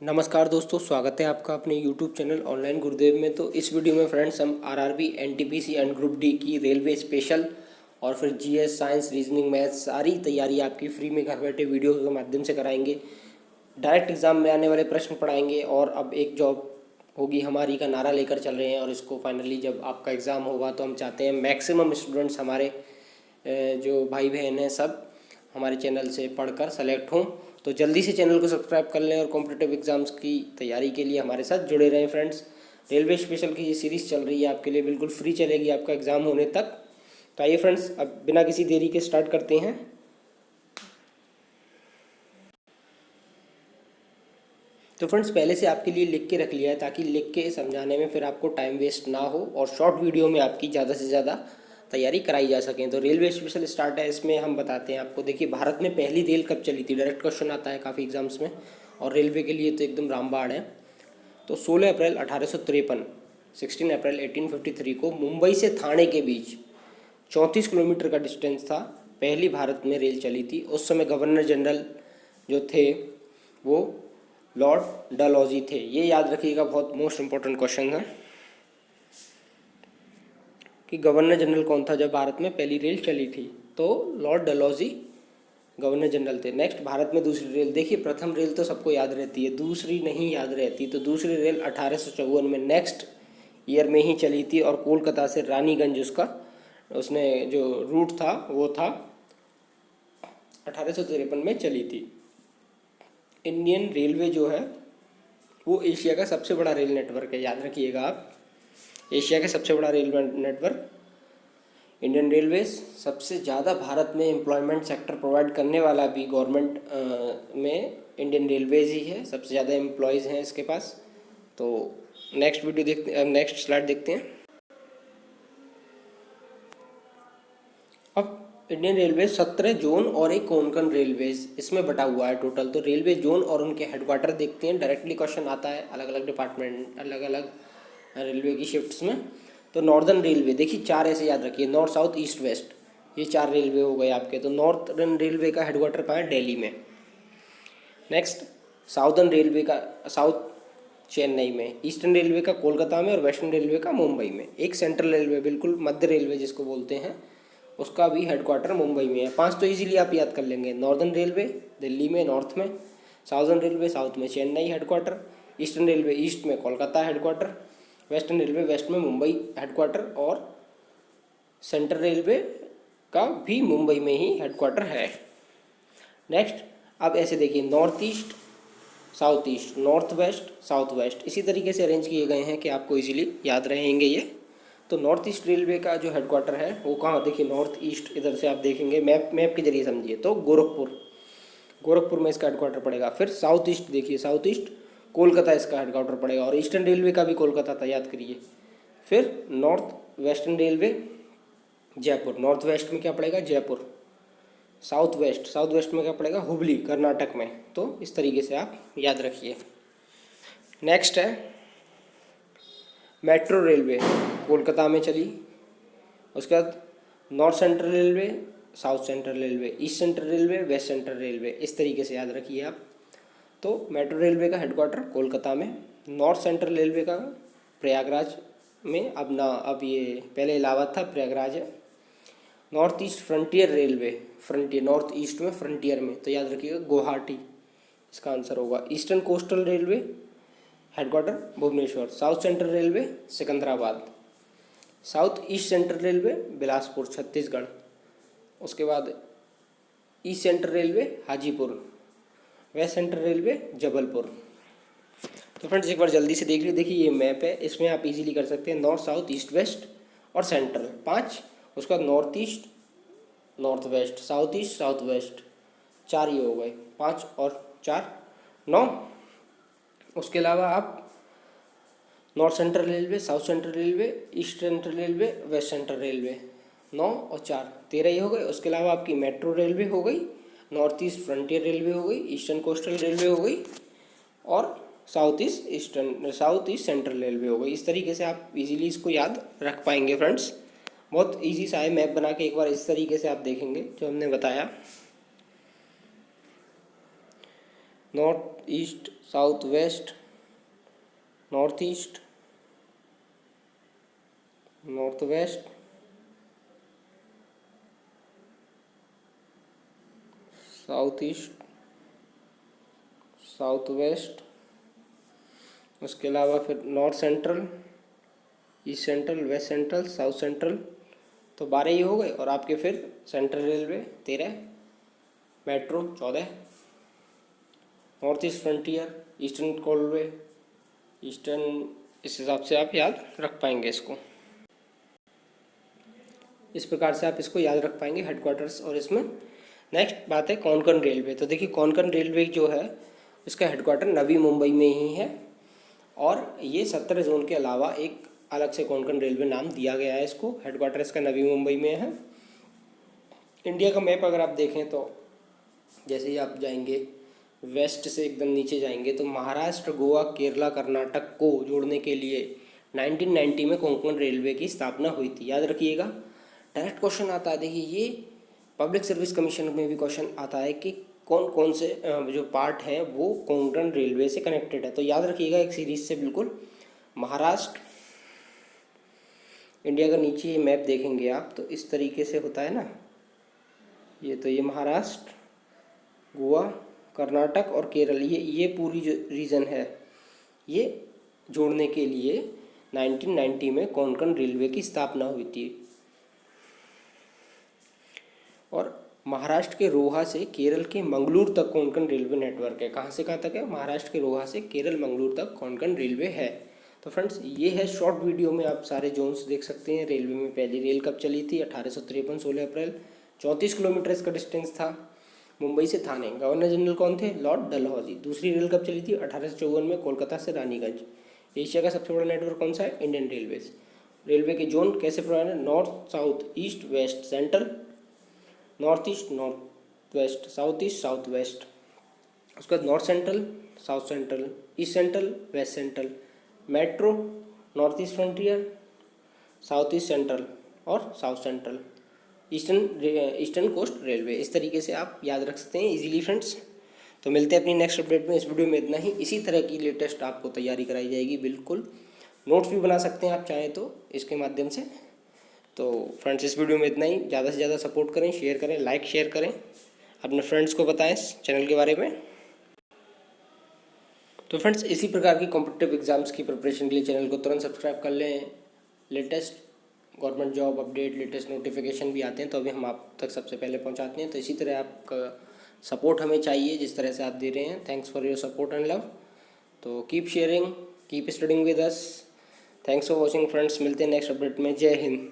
नमस्कार दोस्तों, स्वागत है आपका अपने YouTube चैनल ऑनलाइन गुरुदेव में। तो इस वीडियो में फ्रेंड्स हम RRB, NTPC and group D की रेलवे स्पेशल और फिर जीएस, साइंस, रीजनिंग, मैथ्स सारी तैयारी आपकी फ्री में घर बैठे वीडियो के माध्यम से कराएंगे। डायरेक्ट एग्जाम में आने वाले प्रश्न पढ़ाएंगे और अब एक जॉब होगी हमारी का नारा लेकर चल रहे हैं। और इसको फाइनली जब आपका एग्ज़ाम होगा तो हम चाहते हैं मैक्सिमम स्टूडेंट्स हमारे जो भाई बहन हैं सब हमारे चैनल से पढ़कर सेलेक्ट हों। तो जल्दी से चैनल को सब्सक्राइब कर लें और कॉम्पिटिटिव एग्जाम्स की तैयारी के लिए हमारे साथ जुड़े रहें फ्रेंड्स। रेलवे स्पेशल की ये सीरीज़ चल रही है आपके लिए, बिल्कुल फ्री चलेगी आपका एग्ज़ाम होने तक। तो आइए फ्रेंड्स, अब बिना किसी देरी के स्टार्ट करते हैं। तो फ्रेंड्स, पहले से आपके लिए लिख के रख लिया है ताकि लिख के समझाने में फिर आपको टाइम वेस्ट ना हो और शॉर्ट वीडियो में आपकी ज़्यादा से ज़्यादा तैयारी कराई जा सकें। तो रेलवे स्पेशल स्टार्ट है, इसमें हम बताते हैं आपको। देखिए, भारत में पहली रेल कब चली थी? डायरेक्ट क्वेश्चन आता है काफ़ी एग्जाम्स में और रेलवे के लिए तो एकदम रामबाण है। तो 16 अप्रैल 1853, 16 अप्रैल 1853 को मुंबई से थाने के बीच 34 किलोमीटर का डिस्टेंस था, पहली भारत में रेल चली थी। उस समय गवर्नर जनरल जो थे वो लॉर्ड डलहौजी थे। ये याद रखिएगा, बहुत मोस्ट इंपॉर्टेंट क्वेश्चन है कि गवर्नर जनरल कौन था जब भारत में पहली रेल चली थी। तो लॉर्ड डलहौजी गवर्नर जनरल थे। नेक्स्ट, भारत में दूसरी रेल। देखिए, प्रथम रेल तो सबको याद रहती है, दूसरी नहीं याद रहती। तो दूसरी रेल 1854 में नेक्स्ट ईयर में ही चली थी और कोलकाता से रानीगंज उसने जो रूट था वो था 1853 में चली थी। इंडियन रेलवे जो है वो एशिया का सबसे बड़ा रेल नेटवर्क है, याद रखिएगा आप। एशिया का सबसे बड़ा रेल नेटवर्क इंडियन रेलवेज। सबसे ज़्यादा भारत में एम्प्लॉयमेंट सेक्टर प्रोवाइड करने वाला भी गवर्नमेंट में इंडियन रेलवेज ही है, सबसे ज़्यादा एम्प्लॉयज़ हैं इसके पास। तो नेक्स्ट वीडियो देखते हैं, नेक्स्ट स्लाइड देखते हैं। अब इंडियन रेलवे 17 जोन और एक कोंकण रेलवेज इसमें बटा हुआ है टोटल। तो रेलवे जोन और उनके हेडक्वार्टर देखते हैं। डायरेक्टली क्वेश्चन आता है अलग अलग डिपार्टमेंट, अलग अलग रेलवे की शिफ्ट्स में। तो नॉर्दर्न रेलवे, देखिए 4 ऐसे याद रखिए, नॉर्थ, साउथ, ईस्ट, वेस्ट, ये 4 रेलवे हो गए आपके। तो नॉर्थर्न रेलवे का हेडक्वार्टर कहाँ है? दिल्ली में। नेक्स्ट, साउदर्न रेलवे का साउथ चेन्नई में, ईस्टर्न रेलवे का कोलकाता में और वेस्टर्न रेलवे का मुंबई में। एक सेंट्रल रेलवे, बिल्कुल मध्य रेलवे जिसको बोलते हैं, उसका भी हेडक्वार्टर मुंबई में है। 5 तो इजीली आप याद कर लेंगे। नॉर्दर्न रेलवे दिल्ली में, नॉर्थ में। साउदर्न रेलवे साउथ में Chennai headquarter. Eastern railway east में Kolkata headquarter. Western railway west में मुंबई हेडक्वार्टर। और सेंट्रल रेलवे का भी मुंबई में ही हेडक्वार्टर है। नेक्स्ट, अब ऐसे देखिए, north east, south east, north west, south west, इसी तरीके से अरेंज किए गए हैं कि आपको इजीली याद रहेंगे ये। तो नॉर्थ ईस्ट रेलवे का जो हेडक्वार्टर है वो कहाँ? देखिए, नॉर्थ ईस्ट, इधर से आप देखेंगे, मैप के जरिए समझिए तो गोरखपुर में इसका हेडक्वार्टर पड़ेगा। फिर साउथ ईस्ट देखिए, साउथ ईस्ट कोलकाता इसका हेडक्वार्टर पड़ेगा और ईस्टर्न रेलवे का भी कोलकाता था, याद करिए। फिर north western railway Jaipur, north west में क्या पड़ेगा? जयपुर। साउथ वेस्ट में क्या पड़ेगा? हुबली, कर्नाटक में। तो इस तरीके से आप याद रखिए। नेक्स्ट है मेट्रो रेलवे, कोलकाता में चली। उसके बाद north Central Railway, South Central Railway, East Central Railway, West Central Railway, इस तरीके से याद रखिए आप। तो मेट्रो रेलवे का हेडक्वार्टर कोलकाता में। नॉर्थ सेंट्रल रेलवे का प्रयागराज में, अब ये पहले इलाहाबाद था, प्रयागराज है। North east Frontier Railway, Frontier North East में, फ्रंटियर में, तो याद रखिएगा गुवाहाटी इसका आंसर होगा। Eastern Coastal Railway headquarter Bhubaneswar. South Central Railway Secunderabad. South east Central Railway Bilaspur, Chhattisgarh. उसके बाद East Central Railway Hajipur. West Central Railway Jabalpur. तो फ्रेंड्स, एक बार जल्दी से देख लीजिए। देखिए, ये मैप है, इसमें आप इजीली कर सकते हैं नॉर्थ, साउथ, ईस्ट, वेस्ट और सेंट्रल, 5। उसके बाद north east, north west, south east, south waste, 4 ये हो गए। 5 और 4 9। उसके अलावा आप North Central Railway, South Central Railway, East Central Railway, West Central Railway, 9 और 4 13 ही हो गए। उसके अलावा आपकी मेट्रो रेलवे हो गई, नॉर्थ ईस्ट फ्रंटियर रेलवे हो गई, ईस्टर्न कोस्टल रेलवे हो गई और साउथ ईस्ट सेंट्रल रेलवे हो गई। इस तरीके से आप इजीली इसको याद रख पाएंगे फ्रेंड्स। बहुत इजी सा है, मैप बना के एक बार इस तरीके से आप देखेंगे जो हमने बताया। North east, south west, north east, north west, south east, south west, उसके अलावा फिर north central, east central, west central, south central. तो 12 ही हो गए। और आपके फिर Central Railway 13, metro 14, North east Frontier, Eastern Railway, Eastern. इस हिसाब से आप याद रख पाएंगे इसको, इस प्रकार से आप इसको याद रख पाएंगे हेडक्वार्टर्स। और इसमें नेक्स्ट बात है कोंकण रेलवे। तो देखिए कोंकण रेलवे जो है इसका हेडक्वार्टर नवी मुंबई में ही है, और ये 17 जोन के अलावा एक अलग से कोंकण रेलवे नाम दिया गया है इसको। हेडक्वार्टर इसका नवी मुंबई में है। इंडिया का मैप अगर आप देखें तो जैसे ही आप जाएंगे वेस्ट से एकदम नीचे जाएंगे तो महाराष्ट्र, गोवा, केरला, कर्नाटक को जोड़ने के लिए 1990 में कोंकण रेलवे की स्थापना हुई थी। याद रखिएगा, डायरेक्ट क्वेश्चन आता है। देखिए ये पब्लिक सर्विस कमीशन में भी क्वेश्चन आता है कि कौन कौन से जो पार्ट हैं वो कोंकण रेलवे से कनेक्टेड है। तो याद रखिएगा एक सीरीज से बिल्कुल, महाराष्ट्र, इंडिया का नीचे ये मैप देखेंगे आप तो इस तरीके से होता है ना, ये तो ये महाराष्ट्र, गोवा, कर्नाटक और केरल, ये पूरी जो रीजन है ये जोड़ने के लिए 1990 में कोंकण रेलवे की स्थापना हुई थी। और महाराष्ट्र के रोहा से केरल के मंगलूर तक कोंकण रेलवे नेटवर्क है। कहाँ से कहाँ तक है? महाराष्ट्र के रोहा से केरल मंगलूर तक कोंकण रेलवे है। तो फ्रेंड्स ये है शॉर्ट वीडियो में आप सारे जोन्स देख सकते हैं। रेलवे में पहली रेल कब चली थी? 1853, 16 अप्रैल। 34 किलोमीटर इसका डिस्टेंस था मुंबई से थाने। गवर्नर जनरल कौन थे? लॉर्ड डलहौजी। दूसरी रेल कब चली थी? 1854 में कोलकाता से रानीगंज। एशिया का सबसे बड़ा नेटवर्क कौन सा है? Indian railways. रेलवे के जोन कैसे प्रोवाइड है? North, south, east, west, central, north east, north west, south east, south west. उसके बाद north central, south central, east central, west central, metro, north east frontier, south east central और south central, eastern coast railway. इस तरीके से आप याद रख सकते हैं इजीली फ्रेंड्स। तो मिलते हैं अपनी नेक्स्ट अपडेट में। इस वीडियो में इतना ही। इसी तरह की लेटेस्ट आपको तैयारी कराई जाएगी बिल्कुल। नोट्स भी बना सकते हैं आप चाहें तो इसके माध्यम से। तो फ्रेंड्स इस वीडियो में इतना ही। ज़्यादा से ज़्यादा सपोर्ट करें, शेयर करें, लाइक शेयर करें, अपने फ्रेंड्स को बताएं इस चैनल के बारे में। तो फ्रेंड्स इसी प्रकार की कॉम्पिटिटिव एग्जाम्स की प्रिपरेशन के लिए चैनल को तुरंत सब्सक्राइब कर लें। Latest government job update, latest notification भी आते हैं तो अभी हम आप तक सबसे पहले पहुंचाते हैं। तो इसी तरह आपका सपोर्ट हमें चाहिए जिस तरह से आप दे रहे हैं। Thanks for your support and love. तो keep sharing, keep studying with us. Thanks for watching friends. मिलते हैं नेक्स्ट अपडेट में। जय हिंद।